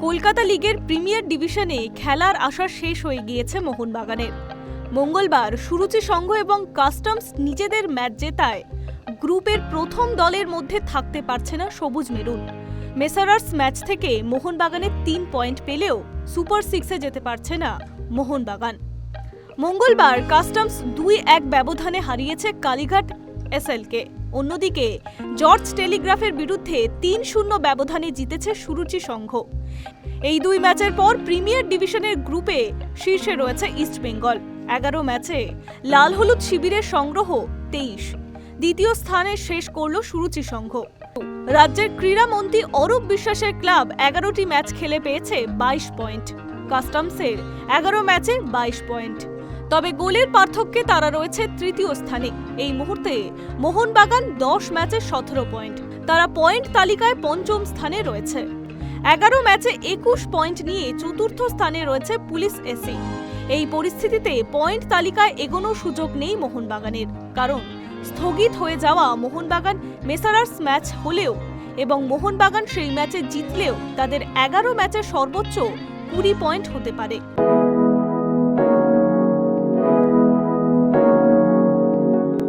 কলকাতা লিগের প্রিমিয়ার ডিভিশনে খেলার আশা শেষ হয়ে গিয়েছে মোহনবাগানের। মঙ্গলবার সুরুচি সংঘ এবং কাস্টমস নিজেদের ম্যাচ জেতায় গ্রুপের প্রথম দলের মধ্যে থাকতে পারছে না সবুজ মেরুন। মেসারার্স ম্যাচ থেকে মোহনবাগানের 3 পয়েন্ট পেলেও সুপার 6-এ যেতে পারছে না মোহনবাগান। মঙ্গলবার কাস্টমস 2-1 ব্যবধানে হারিয়েছে কালীঘাট এসএলকে। অন্যদিকে জর্জ টেলিগ্রাফের বিরুদ্ধে 3-0 ব্যবধানে জিতেছে সুরুচি সংঘ। এই দুই ম্যাচের পর প্রিমিয়ার ডিভিশনের গ্রুপে শীর্ষে রয়েছে ইস্টবেঙ্গল। 11 ম্যাচে লাল হলুদ শিবিরের সংগ্রহ 23। দ্বিতীয় স্থানে শেষ করল সুরুচি সংঘ। রাজ্যের ক্রীড়ামন্ত্রী অরূপ বিশ্বাসের ক্লাব 11টি ম্যাচ খেলে পেয়েছে 22 পয়েন্ট। কাস্টমসের 11 ম্যাচে 22 পয়েন্ট। তবে গোলের পার্থক্যে তারা রয়েছে তৃতীয় স্থানে। এই মুহূর্তে মোহনবাগান 10 ম্যাচে 17 পয়েন্ট। তারা পয়েন্ট তালিকায় পঞ্চম স্থানে রয়েছে। 11 ম্যাচে 21 পয়েন্ট নিয়ে চতুর্থ স্থানে রয়েছে পুলিশ এসি। এই পরিস্থিতিতে পয়েন্ট তালিকায় এগোনোর সুযোগ নেই মোহনবাগানের, কারণ স্থগিত হয়ে যাওয়া মোহনবাগান মেসারার্স ম্যাচ হলেও এবং মোহনবাগান সেই ম্যাচে জিতলেও তাদের 11 ম্যাচে সর্বোচ্চ 20 পয়েন্ট হতে পারে।